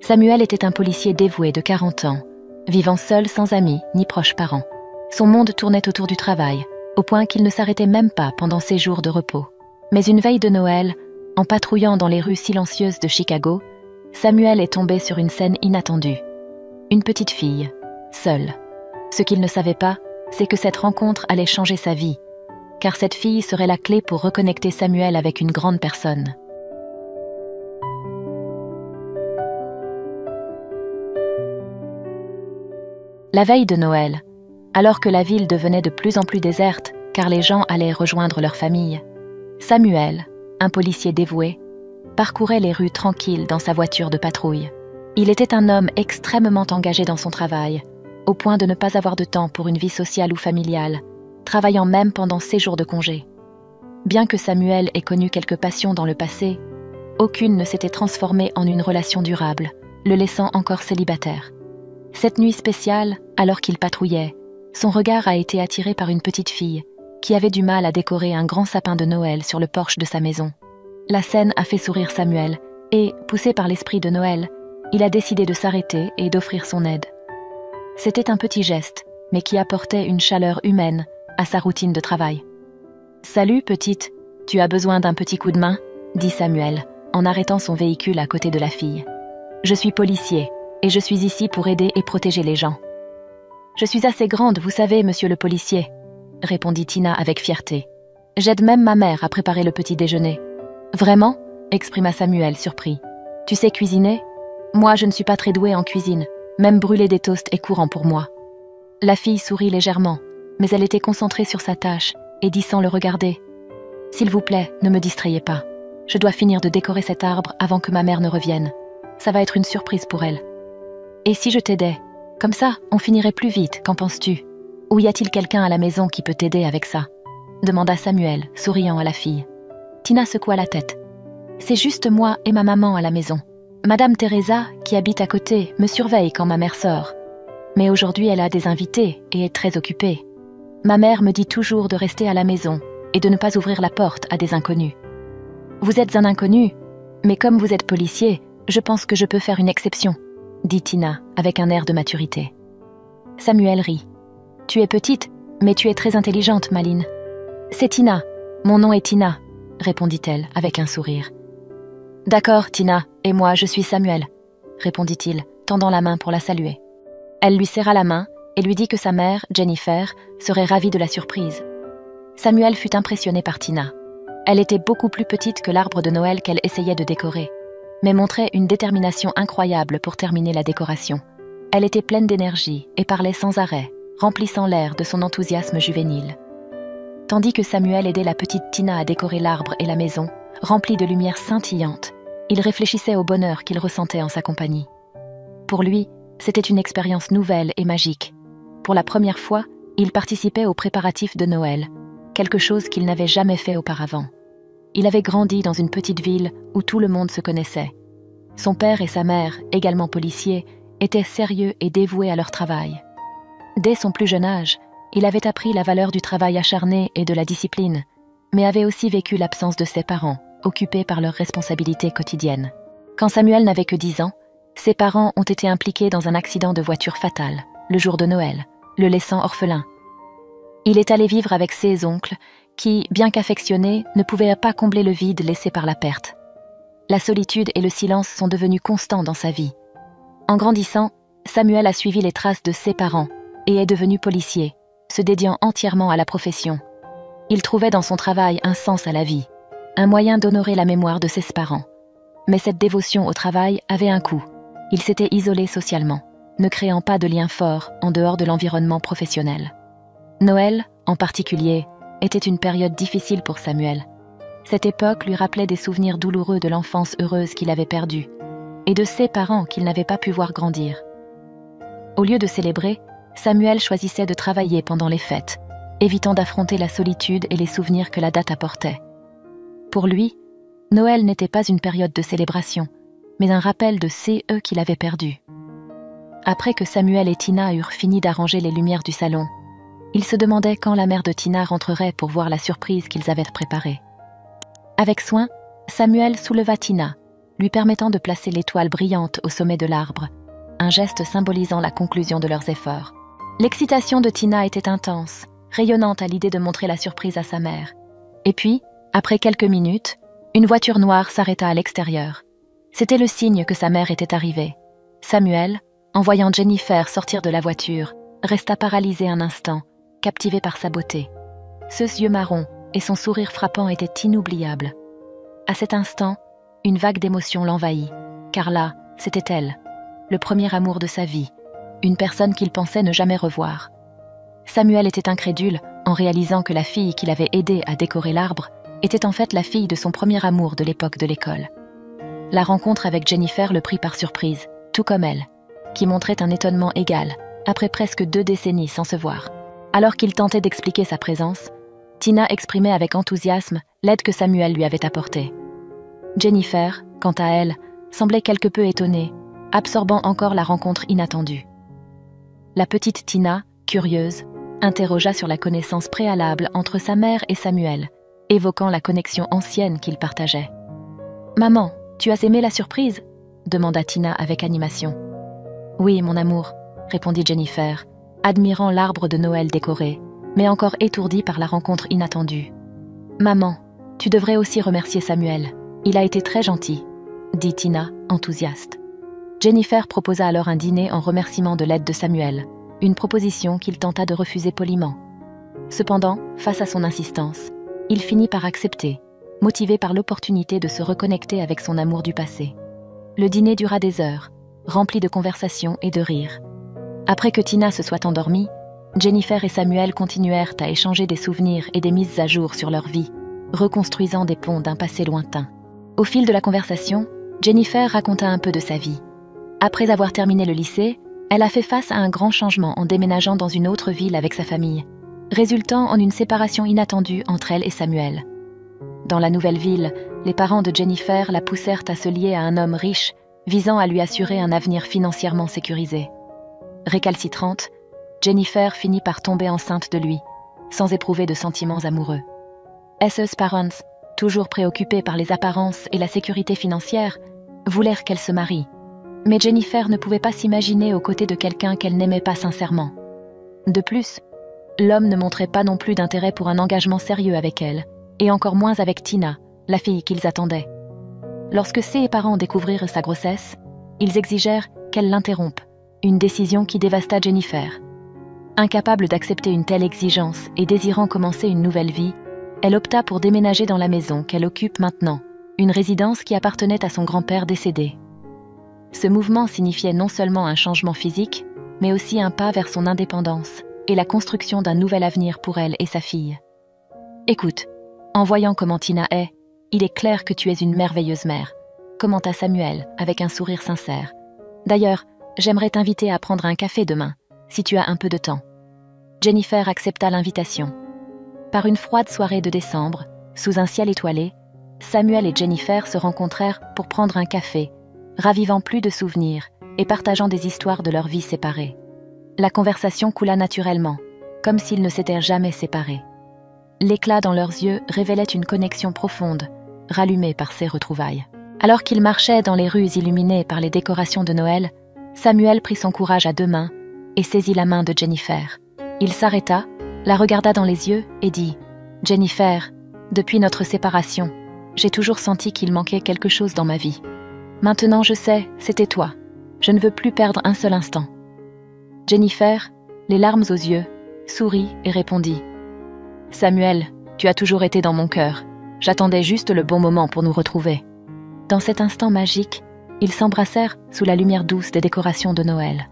Samuel était un policier dévoué de 40 ans, vivant seul sans amis ni proches parents. Son monde tournait autour du travail, au point qu'il ne s'arrêtait même pas pendant ses jours de repos. Mais une veille de Noël, en patrouillant dans les rues silencieuses de Chicago, Samuel est tombé sur une scène inattendue. Une petite fille, seule. Ce qu'il ne savait pas, c'est que cette rencontre allait changer sa vie, car cette fille serait la clé pour reconnecter Samuel avec une grande personne. La veille de Noël, alors que la ville devenait de plus en plus déserte, car les gens allaient rejoindre leur famille, Samuel, un policier dévoué, parcourait les rues tranquilles dans sa voiture de patrouille. Il était un homme extrêmement engagé dans son travail, au point de ne pas avoir de temps pour une vie sociale ou familiale, travaillant même pendant ses jours de congé. Bien que Samuel ait connu quelques passions dans le passé, aucune ne s'était transformée en une relation durable, le laissant encore célibataire. Cette nuit spéciale, alors qu'il patrouillait, son regard a été attiré par une petite fille qui avait du mal à décorer un grand sapin de Noël sur le porche de sa maison. La scène a fait sourire Samuel et, poussé par l'esprit de Noël, il a décidé de s'arrêter et d'offrir son aide. C'était un petit geste, mais qui apportait une chaleur humaine à sa routine de travail. « Salut, petite, tu as besoin d'un petit coup de main ?» dit Samuel, en arrêtant son véhicule à côté de la fille. « Je suis policier, et je suis ici pour aider et protéger les gens. »« Je suis assez grande, vous savez, monsieur le policier, » répondit Tina avec fierté. « J'aide même ma mère à préparer le petit déjeuner. »« Vraiment ?» exprima Samuel, surpris. « Tu sais cuisiner ? Moi, je ne suis pas très douée en cuisine. Même brûler des toasts est courant pour moi. » La fille sourit légèrement, mais elle était concentrée sur sa tâche et dit sans le regarder. « S'il vous plaît, ne me distrayez pas. Je dois finir de décorer cet arbre avant que ma mère ne revienne. Ça va être une surprise pour elle. » « Et si je t'aidais ? Comme ça, on finirait plus vite, qu'en penses-tu ? Ou y a-t-il quelqu'un à la maison qui peut t'aider avec ça ?» demanda Samuel, souriant à la fille. Tina secoua la tête. « C'est juste moi et ma maman à la maison. Madame Teresa, qui habite à côté, me surveille quand ma mère sort. Mais aujourd'hui, elle a des invités et est très occupée. Ma mère me dit toujours de rester à la maison et de ne pas ouvrir la porte à des inconnus. Vous êtes un inconnu, mais comme vous êtes policier, je pense que je peux faire une exception, dit Tina avec un air de maturité. Samuel rit. Tu es petite, mais tu es très intelligente, Maline. C'est Tina, mon nom est Tina, répondit-elle avec un sourire. D'accord, Tina, et moi je suis Samuel, répondit-il, tendant la main pour la saluer. Elle lui serra la main et lui dit que sa mère, Jennifer, serait ravie de la surprise. Samuel fut impressionné par Tina. Elle était beaucoup plus petite que l'arbre de Noël qu'elle essayait de décorer, mais montrait une détermination incroyable pour terminer la décoration. Elle était pleine d'énergie et parlait sans arrêt, remplissant l'air de son enthousiasme juvénile. Tandis que Samuel aidait la petite Tina à décorer l'arbre et la maison, remplie de lumière scintillante, il réfléchissait au bonheur qu'il ressentait en sa compagnie. Pour lui, c'était une expérience nouvelle et magique. Pour la première fois, il participait aux préparatifs de Noël, quelque chose qu'il n'avait jamais fait auparavant. Il avait grandi dans une petite ville où tout le monde se connaissait. Son père et sa mère, également policiers, étaient sérieux et dévoués à leur travail. Dès son plus jeune âge, il avait appris la valeur du travail acharné et de la discipline, mais avait aussi vécu l'absence de ses parents, occupés par leurs responsabilités quotidiennes. Quand Samuel n'avait que 10 ans, ses parents ont été impliqués dans un accident de voiture fatal, le jour de Noël, le laissant orphelin. Il est allé vivre avec ses oncles, qui, bien qu'affectionnés, ne pouvaient pas combler le vide laissé par la perte. La solitude et le silence sont devenus constants dans sa vie. En grandissant, Samuel a suivi les traces de ses parents et est devenu policier, se dédiant entièrement à la profession. Il trouvait dans son travail un sens à la vie, un moyen d'honorer la mémoire de ses parents. Mais cette dévotion au travail avait un coût. Il s'était isolé socialement, ne créant pas de liens forts en dehors de l'environnement professionnel. Noël, en particulier, était une période difficile pour Samuel. Cette époque lui rappelait des souvenirs douloureux de l'enfance heureuse qu'il avait perdue et de ses parents qu'il n'avait pas pu voir grandir. Au lieu de célébrer, Samuel choisissait de travailler pendant les fêtes, évitant d'affronter la solitude et les souvenirs que la date apportait. Pour lui, Noël n'était pas une période de célébration, mais un rappel de eux qu'il avait perdu. Après que Samuel et Tina eurent fini d'arranger les lumières du salon, il se demandait quand la mère de Tina rentrerait pour voir la surprise qu'ils avaient préparée. Avec soin, Samuel souleva Tina, lui permettant de placer l'étoile brillante au sommet de l'arbre, un geste symbolisant la conclusion de leurs efforts. L'excitation de Tina était intense, rayonnante à l'idée de montrer la surprise à sa mère. Et puis, après quelques minutes, une voiture noire s'arrêta à l'extérieur. C'était le signe que sa mère était arrivée. Samuel, en voyant Jennifer sortir de la voiture, resta paralysé un instant, captivé par sa beauté. Ses yeux marrons et son sourire frappant étaient inoubliables. À cet instant, une vague d'émotion l'envahit, car là, c'était elle, le premier amour de sa vie, une personne qu'il pensait ne jamais revoir. Samuel était incrédule en réalisant que la fille qu'il avait aidé à décorer l'arbre était en fait la fille de son premier amour de l'époque de l'école. La rencontre avec Jennifer le prit par surprise, tout comme elle, qui montrait un étonnement égal, après presque 2 décennies sans se voir. Alors qu'il tentait d'expliquer sa présence, Tina exprimait avec enthousiasme l'aide que Samuel lui avait apportée. Jennifer, quant à elle, semblait quelque peu étonnée, absorbant encore la rencontre inattendue. La petite Tina, curieuse, interrogea sur la connaissance préalable entre sa mère et Samuel, évoquant la connexion ancienne qu'ils partageaient. « Maman, tu as aimé la surprise ?» demanda Tina avec animation. « Oui, mon amour », répondit Jennifer, admirant l'arbre de Noël décoré, mais encore étourdie par la rencontre inattendue. « Maman, tu devrais aussi remercier Samuel. Il a été très gentil, » dit Tina, enthousiaste. Jennifer proposa alors un dîner en remerciement de l'aide de Samuel, une proposition qu'il tenta de refuser poliment. Cependant, face à son insistance, il finit par accepter, motivé par l'opportunité de se reconnecter avec son amour du passé. Le dîner dura des heures, rempli de conversations et de rires. Après que Tina se soit endormie, Jennifer et Samuel continuèrent à échanger des souvenirs et des mises à jour sur leur vie, reconstruisant des ponts d'un passé lointain. Au fil de la conversation, Jennifer raconta un peu de sa vie. Après avoir terminé le lycée, elle a fait face à un grand changement en déménageant dans une autre ville avec sa famille, résultant en une séparation inattendue entre elle et Samuel. Dans la nouvelle ville, les parents de Jennifer la poussèrent à se lier à un homme riche, visant à lui assurer un avenir financièrement sécurisé. Récalcitrante, Jennifer finit par tomber enceinte de lui, sans éprouver de sentiments amoureux. Ses parents, toujours préoccupés par les apparences et la sécurité financière, voulèrent qu'elle se marie. Mais Jennifer ne pouvait pas s'imaginer aux côtés de quelqu'un qu'elle n'aimait pas sincèrement. De plus, l'homme ne montrait pas non plus d'intérêt pour un engagement sérieux avec elle, et encore moins avec Tina, la fille qu'ils attendaient. Lorsque ses parents découvrirent sa grossesse, ils exigèrent qu'elle l'interrompe, une décision qui dévasta Jennifer. Incapable d'accepter une telle exigence et désirant commencer une nouvelle vie, elle opta pour déménager dans la maison qu'elle occupe maintenant, une résidence qui appartenait à son grand-père décédé. Ce mouvement signifiait non seulement un changement physique, mais aussi un pas vers son indépendance et la construction d'un nouvel avenir pour elle et sa fille. « Écoute, en voyant comment Tina est, il est clair que tu es une merveilleuse mère, » commenta Samuel avec un sourire sincère. « D'ailleurs, j'aimerais t'inviter à prendre un café demain, si tu as un peu de temps. » Jennifer accepta l'invitation. Par une froide soirée de décembre, sous un ciel étoilé, Samuel et Jennifer se rencontrèrent pour prendre un café, ravivant plus de souvenirs et partageant des histoires de leur vie séparée. La conversation coula naturellement, comme s'ils ne s'étaient jamais séparés. L'éclat dans leurs yeux révélait une connexion profonde, rallumée par ces retrouvailles. Alors qu'ils marchaient dans les rues illuminées par les décorations de Noël, Samuel prit son courage à 2 mains et saisit la main de Jennifer. Il s'arrêta, la regarda dans les yeux et dit « Jennifer, depuis notre séparation, j'ai toujours senti qu'il manquait quelque chose dans ma vie. Maintenant je sais, c'était toi. Je ne veux plus perdre un seul instant. » Jennifer, les larmes aux yeux, sourit et répondit « Samuel, tu as toujours été dans mon cœur. J'attendais juste le bon moment pour nous retrouver. » Dans cet instant magique, ils s'embrassèrent sous la lumière douce des décorations de Noël.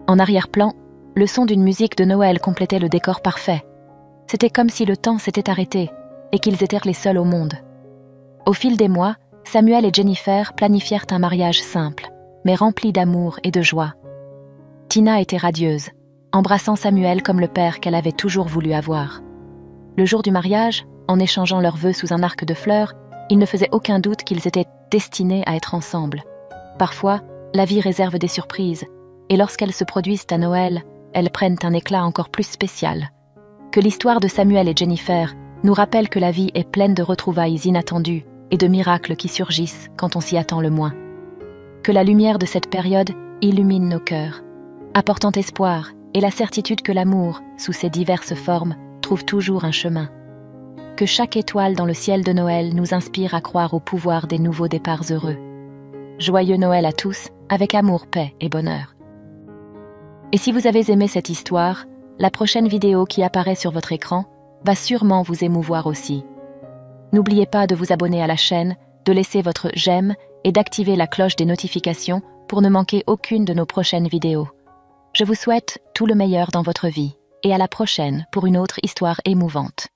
En arrière-plan, le son d'une musique de Noël complétait le décor parfait. C'était comme si le temps s'était arrêté et qu'ils étaient les seuls au monde. Au fil des mois, Samuel et Jennifer planifièrent un mariage simple, mais rempli d'amour et de joie. Tina était radieuse, embrassant Samuel comme le père qu'elle avait toujours voulu avoir. Le jour du mariage, en échangeant leurs vœux sous un arc de fleurs, il ne faisait aucun doute qu'ils étaient destinés à être ensemble. Parfois, la vie réserve des surprises, et lorsqu'elles se produisent à Noël, elles prennent un éclat encore plus spécial. Que l'histoire de Samuel et Jennifer nous rappelle que la vie est pleine de retrouvailles inattendues, et de miracles qui surgissent quand on s'y attend le moins. Que la lumière de cette période illumine nos cœurs, apportant espoir et la certitude que l'amour, sous ses diverses formes, trouve toujours un chemin. Que chaque étoile dans le ciel de Noël nous inspire à croire au pouvoir des nouveaux départs heureux. Joyeux Noël à tous, avec amour, paix et bonheur. Et si vous avez aimé cette histoire, la prochaine vidéo qui apparaît sur votre écran va sûrement vous émouvoir aussi. N'oubliez pas de vous abonner à la chaîne, de laisser votre j'aime et d'activer la cloche des notifications pour ne manquer aucune de nos prochaines vidéos. Je vous souhaite tout le meilleur dans votre vie et à la prochaine pour une autre histoire émouvante.